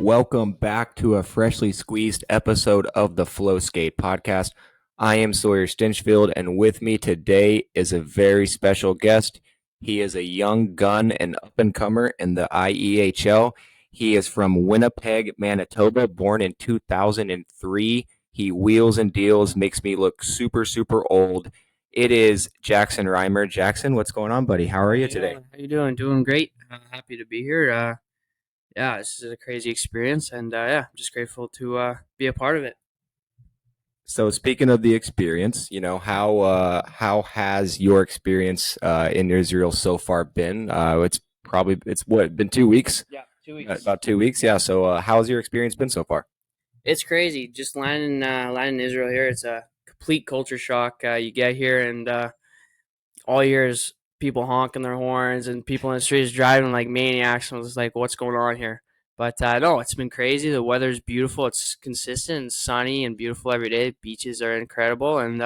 welcome back to a freshly squeezed episode of the Flow Skate podcast. I am Sawyer Stinchfield, and with me today is a very special guest. He is a young gun and up-and-comer in the IEHL. He is from Winnipeg, Manitoba, born in 2003. He wheels and deals, makes me look super, super old. It is Jackson Reimer. Jackson, what's going on, buddy? How are you today? How you doing? Doing great. Happy to be here. Yeah, this is a crazy experience, and I'm just grateful to be a part of it. So speaking of the experience, how has your experience in Israel so far been? It's what been 2 weeks, Yeah, 2 weeks. about 2 weeks, yeah. So how's your experience been so far? It's crazy. Just landing in Israel here. It's a complete culture shock. You get here, and all you hear is people honking their horns and people in the streets driving like maniacs. And I was like, what's going on here? But no, it's been crazy. The weather's beautiful. It's consistent and sunny and beautiful every day. Beaches are incredible, and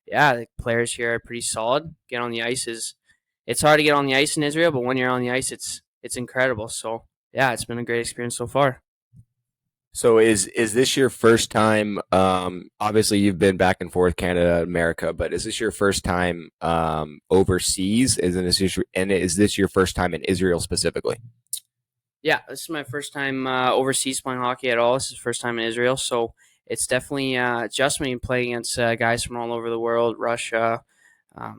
yeah, the players here are pretty solid. Get on the ice is it's hard to get on the ice in Israel, but when you're on the ice, it's incredible. So yeah, it's been a great experience so far. So is this your first time? Obviously, you've been back and forth Canada, America, but is this your first time overseas? Is this your first time in Israel specifically? Yeah, this is my first time overseas playing hockey at all. This is the first time in Israel, so it's definitely adjustment playing against guys from all over the world, Russia,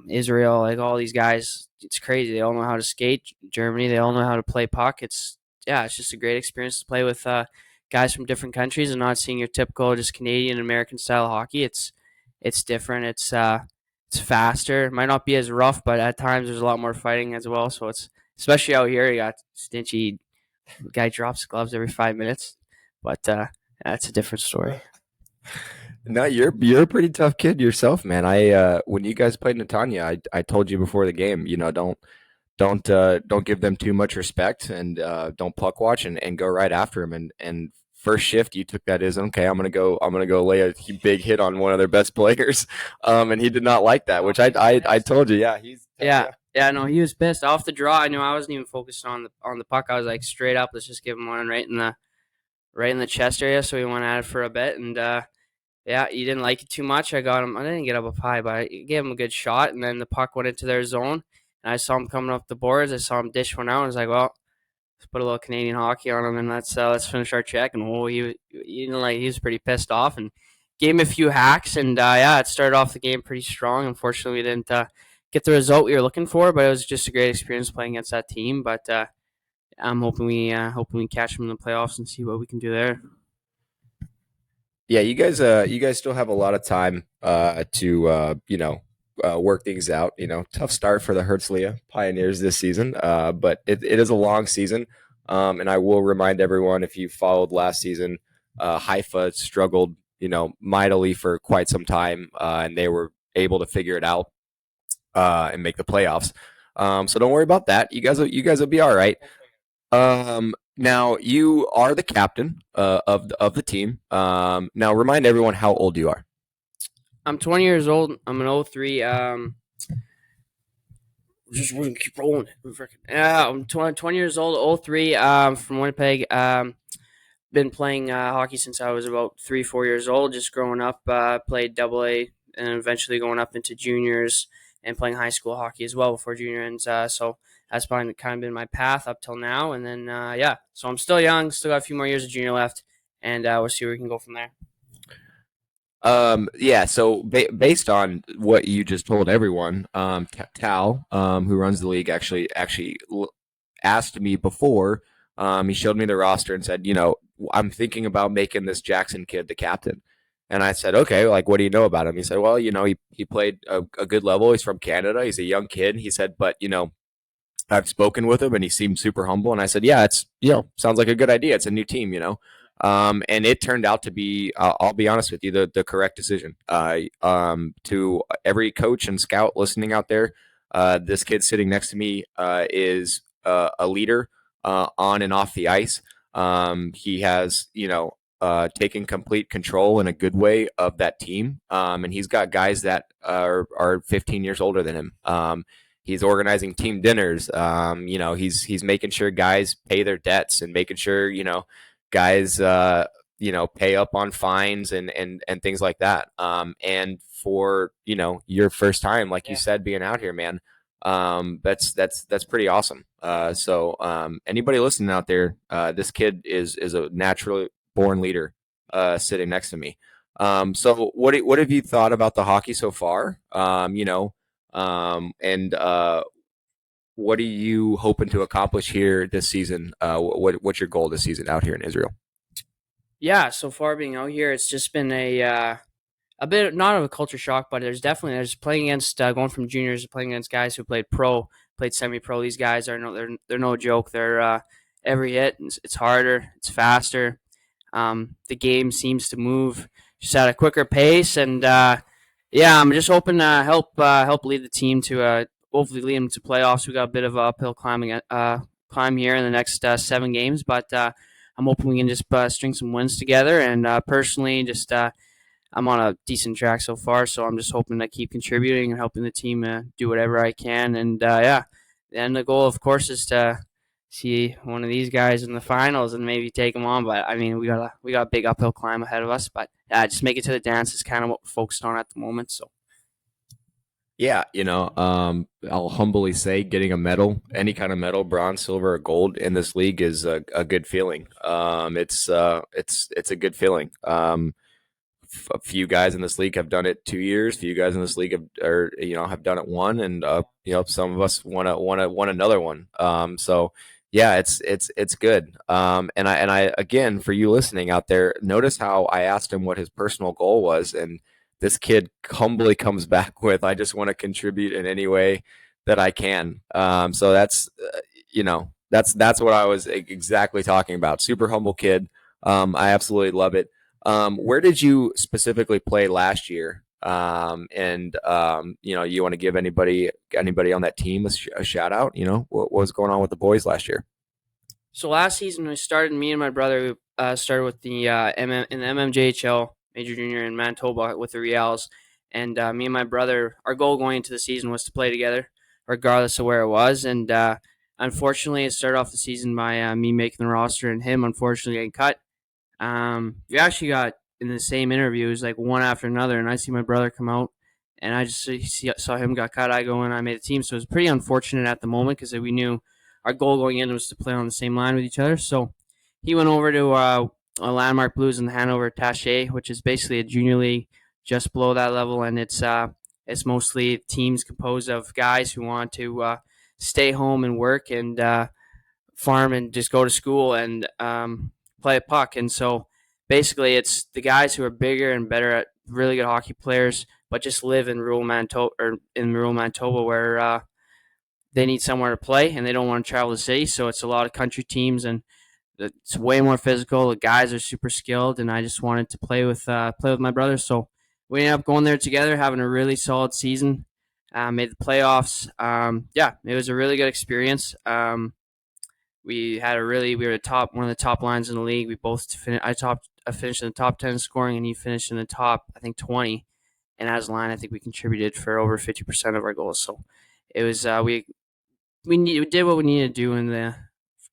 Israel, like all these guys. It's crazy. They all know how to skate. Germany, they all know how to play puck. It's just a great experience to play with guys from different countries and not seeing your typical just Canadian American style hockey. It's different. It's faster. It might not be as rough, but at times there's a lot more fighting as well. So it's especially out here. You got Stinchy guy drops gloves every 5 minutes, but that's a different story. No, you're a pretty tough kid yourself, man. I when you guys played Netanya, I told you before the game, don't give them too much respect and don't puck watch and go right after them. And first shift, you took that as okay. I'm gonna go lay a big hit on one of their best players, and he did not like that, which I told you, yeah, Yeah, no, he was pissed off the draw. I knew I wasn't even focused on the puck. I was like straight up, let's just give him one right in the chest area. So he went at it for a bit, and yeah, he didn't like it too much. I got him. I didn't get up high, but I gave him a good shot, and then the puck went into their zone, and I saw him coming up the boards. I saw him dish one out. And I was like, well, let's put a little Canadian hockey on him, and let's finish our check. And he was pretty pissed off, and gave him a few hacks, and yeah, it started off the game pretty strong. Unfortunately, we didn't get the result we were looking for, but it was just a great experience playing against that team. But I'm hoping we catch them in the playoffs and see what we can do there. Yeah, you guys still have a lot of time to work things out. Tough start for the Herzliya Pioneers this season, but it is a long season. And I will remind everyone, if you followed last season, Haifa struggled, mightily for quite some time, and they were able to figure it out and make the playoffs. So don't worry about that. You guys will be all right. Now you are the captain of the team. Now remind everyone how old you are. I'm 20 years old. I'm an 03. Just we're gonna keep rolling. Yeah, I'm 20 years old. 03. From Winnipeg. Been playing hockey since I was about 3-4 years old. Just growing up, played Double A, and eventually going up into juniors and playing high school hockey as well before junior ends. So that's kind of been my path up till now. And then yeah, so I'm still young, still got a few more years of junior left, and we'll see where we can go from there. Yeah. So based on what you just told everyone, Tal, who runs the league, actually asked me before. He showed me the roster and said, I'm thinking about making this Jackson kid the captain. And I said, okay, like, what do you know about him? He said, well, he played a good level. He's from Canada. He's a young kid. He said, but, I've spoken with him and he seemed super humble. And I said, yeah, it's, sounds like a good idea. It's a new team. And it turned out to be, I'll be honest with you, the correct decision. To every coach and scout listening out there, this kid sitting next to me is a leader on and off the ice. He has, taken complete control in a good way of that team. And he's got guys that are 15 years older than him. He's organizing team dinners. He's making sure guys pay their debts and making sure, guys, pay up on fines and things like that. And for, your first time, like you Yeah. said, being out here, man, that's pretty awesome. So anybody listening out there, this kid is a naturally born leader, sitting next to me. So what have you thought about the hockey so far? And what are you hoping to accomplish here this season? What's your goal this season out here in Israel? Yeah, so far being out here, it's just been a bit not of a culture shock, but there's playing against going from juniors to playing against guys who played pro, played semi-pro. These guys are they're no joke. They're every hit it's harder, it's faster. The game seems to move just at a quicker pace, and yeah, I'm just hoping to help lead the team to hopefully lead them to playoffs. We got a bit of a uphill climb here in the next 7 games, but I'm hoping we can just string some wins together. And personally, just I'm on a decent track so far, so I'm just hoping to keep contributing and helping the team do whatever I can. And yeah, and the goal, of course, is to see one of these guys in the finals and maybe take them on. But I mean, we got a big uphill climb ahead of us. But just make it to the dance is kind of what we're focused on at the moment. So Yeah, I'll humbly say getting a medal, any kind of medal, bronze, silver, or gold in this league is a good feeling. It's a good feeling. A few guys in this league have done it 2 years. A few guys in this league have done it one, and some of us want another one. So yeah, it's good. And I again, for you listening out there, notice how I asked him what his personal goal was, and this kid humbly comes back with, "I just want to contribute in any way that I can." So that's what I was exactly talking about. Super humble kid. I absolutely love it. Where did you specifically play last year? And you want to give anybody on that team a shout out? What was going on with the boys last year? so last season we started. Me and my brother started with the in the MMJHL Major Junior in Manitoba with the Reals, and me and my brother, our goal going into the season was to play together, regardless of where it was. And unfortunately, it started off the season by me making the roster and him unfortunately getting cut. We actually got in the same interviews, like one after another, and I see my brother come out, and I just saw him got cut. I go and I made the team, so it was pretty unfortunate at the moment because we knew our goal going in was to play on the same line with each other. So he went over to Landmark Blues in the Hanover Taché, which is basically a junior league just below that level, and it's mostly teams composed of guys who want to stay home and work and farm and just go to school and play a puck. And so basically, it's the guys who are bigger and better at really good hockey players, but just live in rural Manitoba where they need somewhere to play and they don't want to travel the city. So it's a lot of country teams and it's way more physical. The guys are super skilled, and I just wanted to play with my brother. So we ended up going there together, having a really solid season. Made the playoffs. Yeah, it was a really good experience. We were one of the top lines in the league. We both I finished in the top 10 scoring, and he finished in the top I think 20. And as a line, I think we contributed for over 50% of our goals. So it was we did what we needed to do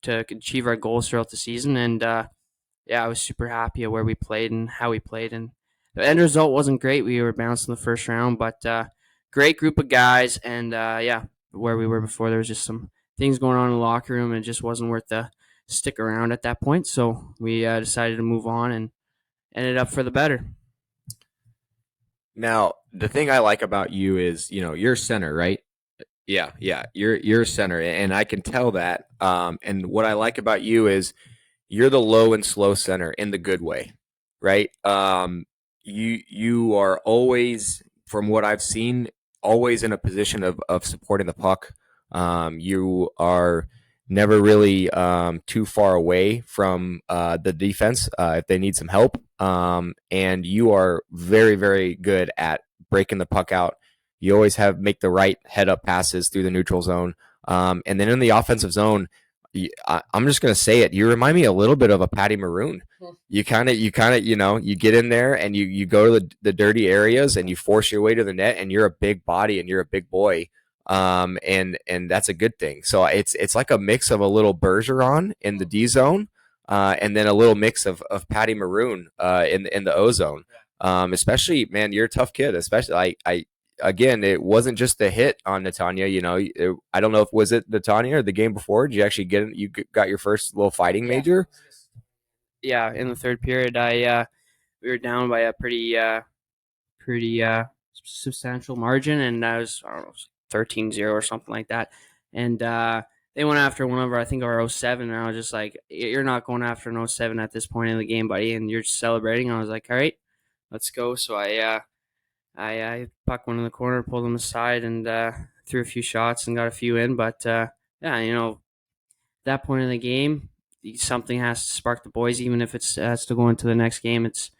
to achieve our goals throughout the season. And yeah, I was super happy at where we played and how we played. And the end result wasn't great. We were bounced in the first round, but great group of guys. And yeah, where we were before, there was just some things going on in the locker room, and it just wasn't worth the stick around at that point. So we decided to move on and ended up for the better. Now, the thing I like about you is, you're center, right? Yeah, yeah, you're center, and I can tell that. And what I like about you is you're the low and slow center in the good way, right? You are always, from what I've seen, always in a position of supporting the puck. You are never really too far away from the defense if they need some help. And you are very, very good at breaking the puck out. You always make the right head up passes through the neutral zone. And then in the offensive zone, I'm just gonna say it. You remind me a little bit of a Patty Maroon. You kind of, you get in there and you go to the dirty areas and you force your way to the net, and you're a big body and you're a big boy. And that's a good thing. So it's like a mix of a little Bergeron in the D zone, and then a little mix of Patty Maroon in the ozone. Especially, man, you're a tough kid. Especially, I again, it wasn't just the hit on Netanya. I don't know if was it Netanya or the game before. Did you actually got your first little fighting Yeah. major? Yeah, in the third period, we were down by a pretty substantial margin, and I was, I don't know, 13-0 or something like that. And they went after one of our, I think, our 07, and I was just like, "You're not going after an 07 at this point in the game, buddy, and you're just celebrating." I was like, "All right, let's go." So I pucked one in the corner, pulled him aside, and threw a few shots and got a few in. But yeah, at that point in the game, something has to spark the boys, even if it's has to go into the next game. It's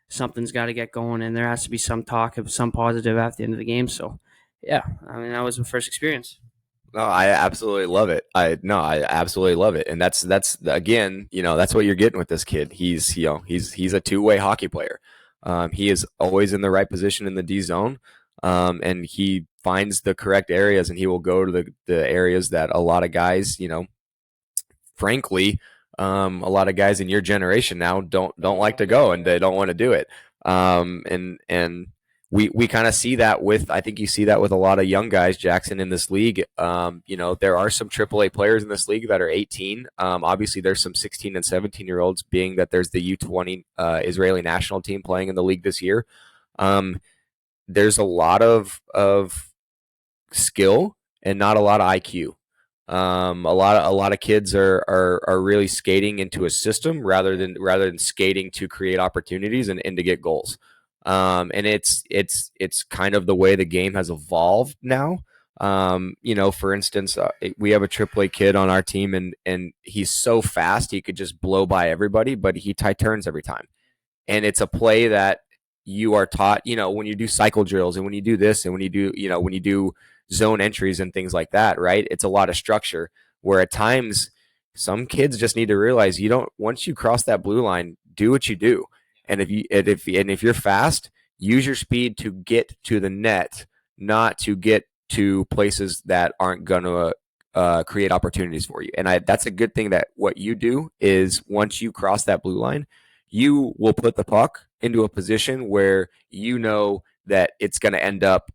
something's got to get going, and there has to be some talk of some positive at the end of the game. So, yeah, I mean, that was my first experience. No, I absolutely love it. I absolutely love it, and that's again, that's what you're getting with this kid. He's a two-way hockey player. He is always in the right position in the D zone, and he finds the correct areas, and he will go to the areas that a lot of guys, frankly, a lot of guys in your generation now don't like to go, and they don't want to do it. And we kind of see that with, I think you see that with a lot of young guys, Jackson, in this league. There are some AAA players in this league that are 18. Obviously, there's some 16 and 17-year-olds, being that there's the U20 Israeli national team playing in the league this year. There's a lot of skill and not a lot of IQ. A lot of kids are really skating into a system rather than skating to create opportunities and to get goals. And it's kind of the way the game has evolved now. For instance, we have a AAA kid on our team, and he's so fast he could just blow by everybody, but he tie turns every time. And it's a play that you are taught, when you do cycle drills, and when you do this, and when you do zone entries and things like that, right? It's a lot of structure, where at times some kids just need to realize, you don't once you cross that blue line, do what you do. And if you're fast, use your speed to get to the net, not to get to places that aren't going to create opportunities for you. And that's a good thing, that what you do is, once you cross that blue line, you will put the puck into a position where you know that it's going to end up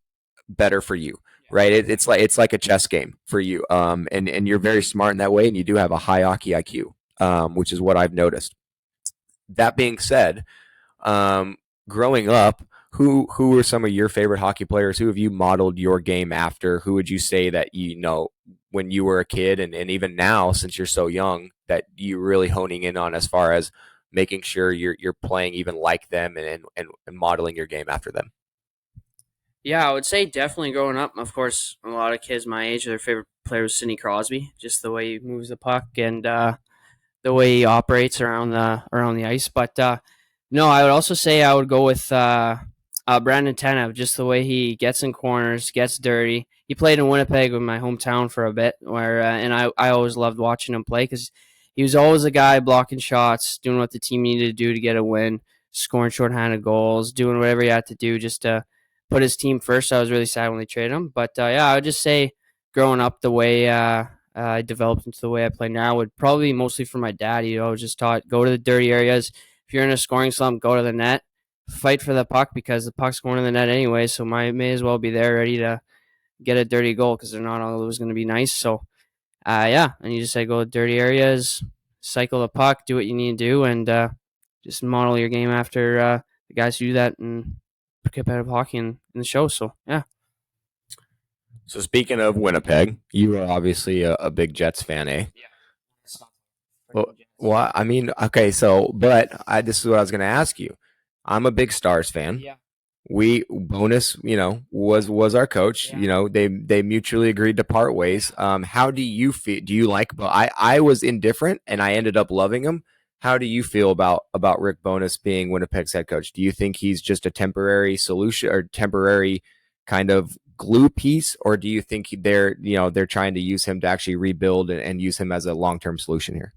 better for you, right? It's like a chess game for you, and you're very smart in that way, and you do have a high hockey IQ, which is what I've noticed. That being said, growing up, who were some of your favorite hockey players? Who have you modeled your game after? Who would you say that when you were a kid, and even now, since you're so young, that you really honing in on, as far as making sure you're playing even like them, and modeling your game after them? Yeah, I would say definitely growing up. Of course, a lot of kids my age, their favorite player was Sidney Crosby. Just the way he moves the puck, and the way he operates around the ice. But no, I would also say I would go with Brandon Tanev. Just the way he gets in corners, gets dirty. He played in Winnipeg, in my hometown, for a bit, where and I always loved watching him play, because he was always a guy blocking shots, doing what the team needed to do to get a win, scoring shorthanded goals, doing whatever he had to do just to put his team first. I was really sad when they traded him. But yeah, I would just say growing up, the way I developed into the way I play now would probably be mostly from my dad. I was just taught, go to the dirty areas. If you're in a scoring slump, go to the net, fight for the puck, because the puck's going in the net anyway. So may as well be there ready to get a dirty goal, because they're not always going to be nice. So yeah, and you just say, go to dirty areas, cycle the puck, do what you need to do, and just model your game after the guys who do that and competitive hockey in the show. So yeah. So, speaking of Winnipeg, you are obviously a big Jets fan, eh? Well, I mean, okay, but this is what I was going to ask you. I'm a big Stars fan. Yeah. We Bonus, was our coach. Yeah. They mutually agreed to part ways. How do you feel? Do you like? I was indifferent, and I ended up loving him. How do you feel about Rick Bonus being Winnipeg's head coach? Do you think he's just a temporary solution, or temporary kind of glue piece, or do you think they're trying to use him to actually rebuild, and use him as a long term solution here?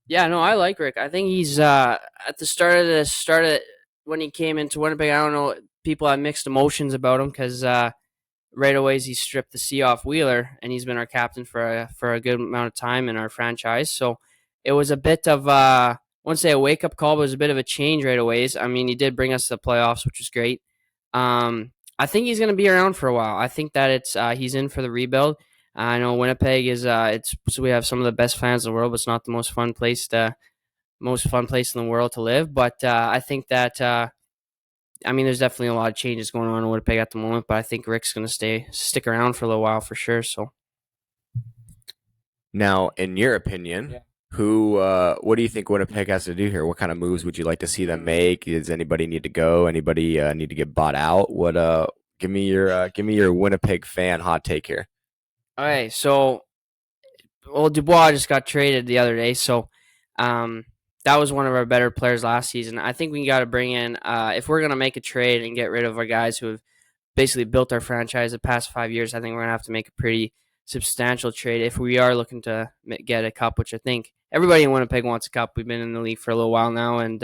Yeah, no, I like Rick. I think he's at the start of when he came into Winnipeg. I don't know, people have mixed emotions about him, because right away he stripped the C off Wheeler, and he's been our captain for a good amount of time in our franchise. So it was a bit of I wouldn't say a wake up call, but it was a bit of a change right away. I mean, he did bring us to the playoffs, which was great. I think he's going to be around for a while. I think that it's he's in for the rebuild. I know Winnipeg is it's so we have some of the best fans in the world, but it's not the most fun place in the world to live. But I think that I mean, there's definitely a lot of changes going on in Winnipeg at the moment. But I think Rick's going to stick around for a little while for sure. So Now, in your opinion, what do you think Winnipeg has to do here? What kind of moves would you like to see them make? Does anybody need to go? Anybody need to get bought out? Give me your Winnipeg fan hot take here. okay, so well, Dubois just got traded the other day, so um, that was one of our better players last season. I think we got to bring in if we're gonna make a trade and get rid of our guys who have basically built our franchise the past 5 years. I think we're gonna have to make a pretty substantial trade if we are looking to get a cup, which I think everybody in Winnipeg wants a cup. We've been in the league for a little while now, and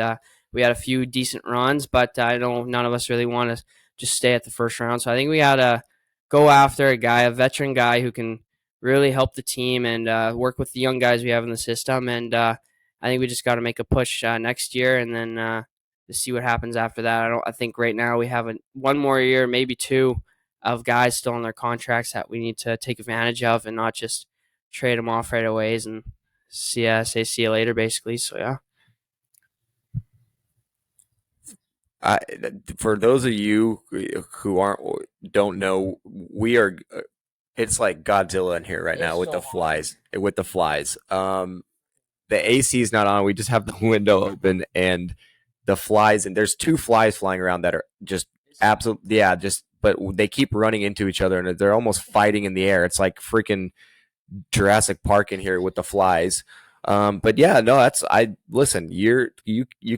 we had a few decent runs, but I know none of us really want to just stay at the first round. So I think we gotta go after a veteran guy who can really help the team and work with the young guys we have in the system. And I think we just got to make a push next year, and then to see what happens after that. I think right now we have one more year, maybe two, of guys still on their contracts that we need to take advantage of, and not just trade them off right away and see you later, basically. So yeah. I, for those of you who don't know, we are. It's like Godzilla in here right now with the flies. With the flies. The AC is not on. We just have the window open and the flies. And there's two flies flying around that are just absolutely, yeah, just, but they keep running into each other and they're almost fighting in the air. It's like freaking Jurassic Park in here with the flies. But yeah, no, I listen. You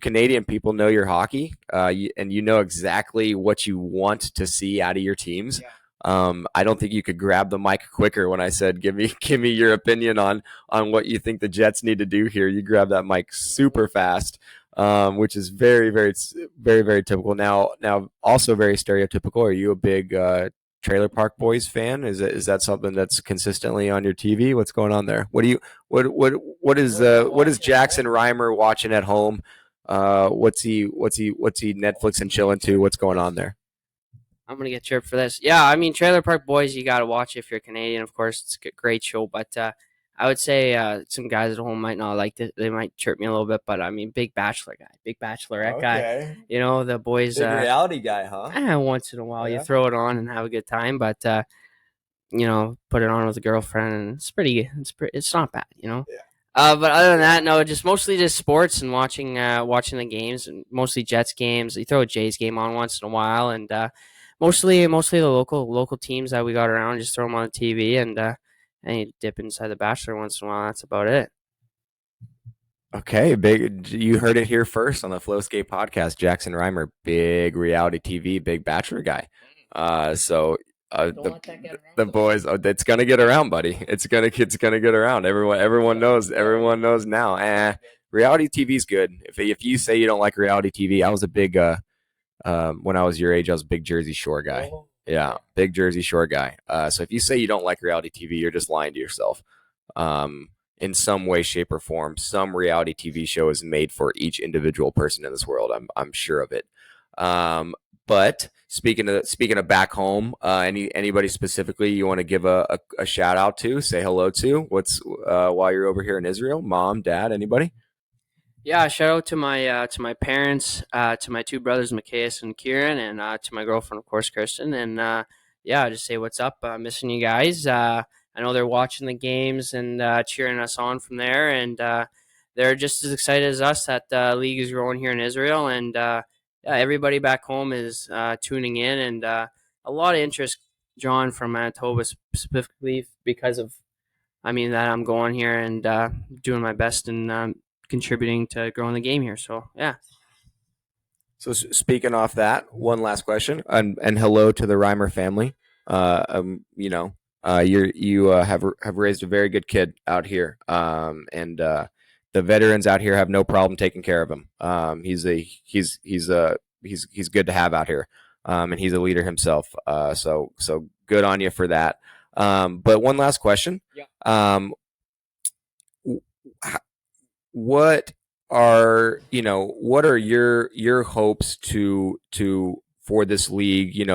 Canadian people know your hockey, and you know exactly what you want to see out of your teams. Yeah. I don't think you could grab the mic quicker when I said give me your opinion on what you think the Jets need to do here. You grab that mic super fast, which is very typical. Now also very stereotypical. Are you a big Trailer Park Boys fan? Is that something that's consistently on your TV? What's going on there? What is Jackson Reimer watching at home? What's he Netflix and chilling to? What's going on there? I'm gonna get chirped for this. Yeah, I mean Trailer Park Boys, you gotta watch if you're Canadian. Of course, it's a great show. But I would say some guys at home might not like it. They might chirp me a little bit. But I mean, Big Bachelorette guy. You know the boys. Big reality guy, huh? Once in a while, you throw it on and have a good time. But put it on with a girlfriend, and it's not bad. Yeah. But other than that, no, just mostly just sports and watching the games, and mostly Jets games. You throw a Jays game on once in a while, and mostly the local teams that we got around. Just throw them on the TV, and you dip inside the Bachelor once in a while. That's about it. Okay, you heard it here first on the Flowscape podcast. Jackson Reimer, big reality TV, big Bachelor guy. So the boys, it's gonna get around, buddy. It's gonna get around. Everyone knows now. Reality TV is good. If you say you don't like reality TV, I was a big when I was your age, I was a big Jersey Shore guy. Yeah, big Jersey Shore guy. So if you say you don't like reality TV, you're just lying to yourself. In some way, shape, or form, some reality TV show is made for each individual person in this world. I'm sure of it. But speaking of back home, anybody specifically you want to give a shout out to, say hello to? What's while you're over here in Israel, mom, dad, anybody? Yeah, shout out to my parents, to my two brothers, Macias and Kieran, and to my girlfriend, of course, Kristen. And yeah, just say what's up. Missing you guys. I know they're watching the games and cheering us on from there, and they're just as excited as us that the league is growing here in Israel. And yeah, everybody back home is tuning in, and a lot of interest drawn from Manitoba specifically because of, that I'm going here and doing my best and contributing to growing the game here. So yeah. So speaking off that, one last question, and hello to the Reimer family. You have raised a very good kid out here, and the veterans out here have no problem taking care of him. He's good to have out here, and he's a leader himself. So good on you for that. But one last question. Yeah. what what are your hopes to for this league,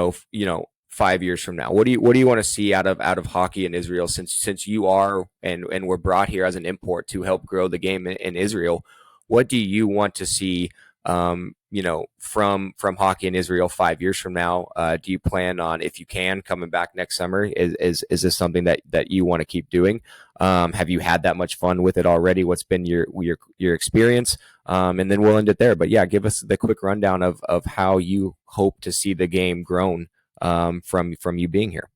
5 years from now? What do you want to see out of hockey in Israel, since you are and were brought here as an import to help grow the game in Israel? What do you want to see, from hockey in Israel 5 years from now? Do you plan on, if you can, coming back next summer? Is this something that you want to keep doing? Have you had that much fun with it already? What's been your experience? And then we'll end it there. But yeah, give us the quick rundown of how you hope to see the game grown, from you being here.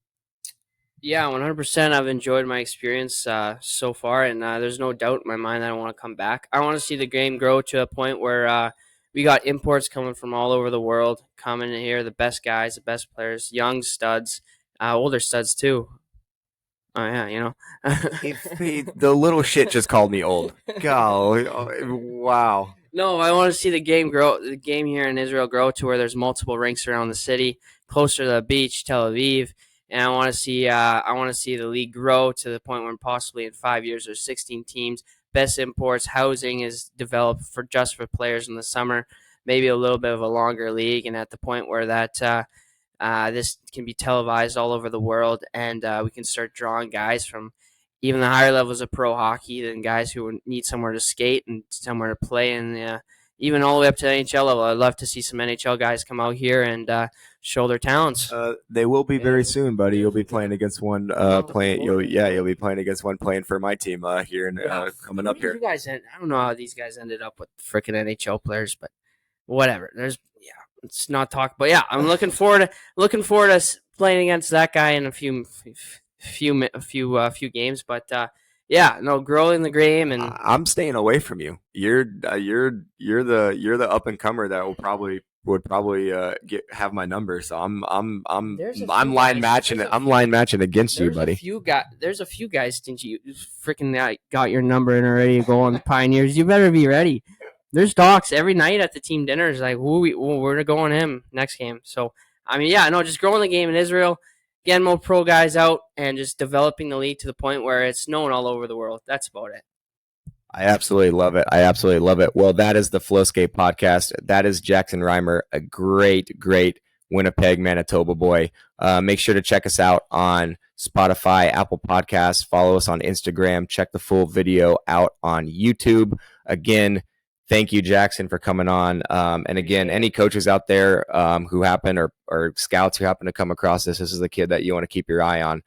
Yeah, 100%. I've enjoyed my experience so far, and there's no doubt in my mind that I want to come back. I want to see the game grow to a point where we got imports coming from all over the world coming in here, the best guys, the best players, young studs, older studs too. Oh yeah, The little shit just called me old. Golly, wow. No, I want to see the game grow. The game here in Israel grow to where there's multiple rinks around the city, closer to the beach, Tel Aviv, and I want to see the league grow to the point where possibly in 5 years there's 16 teams. Best imports, housing is developed for players in the summer. Maybe a little bit of a longer league, and at the point where this can be televised all over the world, and we can start drawing guys from even the higher levels of pro hockey than guys who need somewhere to skate and somewhere to play, and even all the way up to the NHL level. I'd love to see some NHL guys come out here and show their talents. They will be very soon, buddy. You'll be playing against one. You'll be playing against one playing for my team here and coming up here. You guys, I don't know how these guys ended up with freaking NHL players, but whatever. It's not talk, but yeah, I'm looking forward to playing against that guy in a few games. But yeah, no, growing the game, and I'm staying away from you. You're the up and comer that would probably have my number. So I'm line matching. I'm line matching against you, buddy. There's a few guys since you freaking got your number and are ready to go on the Pioneers. You better be ready. There's talks every night at the team dinners like, we're going him next game. So I mean, yeah, no, just growing the game in Israel, getting more pro guys out, and just developing the league to the point where it's known all over the world. That's about it. I absolutely love it. Well, that is the Flowskate podcast. That is Jackson Reimer, a great Winnipeg, Manitoba boy. Make sure to check us out on Spotify, Apple Podcasts. Follow us on Instagram. Check the full video out on YouTube. Again, thank you, Jackson, for coming on. And again, any coaches out there who happen or scouts who happen to come across this is the kid that you want to keep your eye on.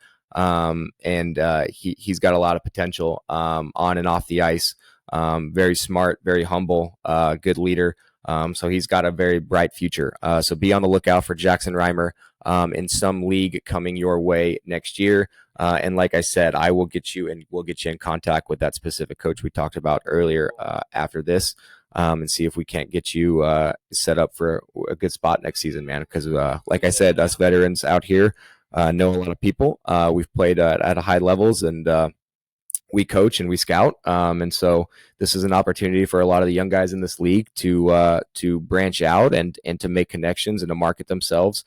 He's got a lot of potential on and off the ice. Very smart, very humble, good leader. So he's got a very bright future. So be on the lookout for Jackson Reimer in some league coming your way next year. And like I said, we'll get you in contact with that specific coach we talked about earlier after this, and see if we can't get you set up for a good spot next season, man. Because like I said, us veterans out here know a lot of people. We've played at high levels, and we coach and we scout. And so this is an opportunity for a lot of the young guys in this league to branch out and to make connections and to market themselves.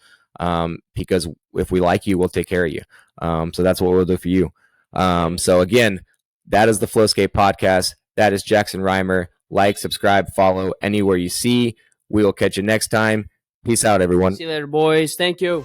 Because if we like you, we'll take care of you. So that's what we'll do for you. So again, that is the Flowskate podcast. That is Jackson Reimer. Like, subscribe, follow anywhere you see. We will catch you next time. Peace out, everyone. See you later, boys. Thank you.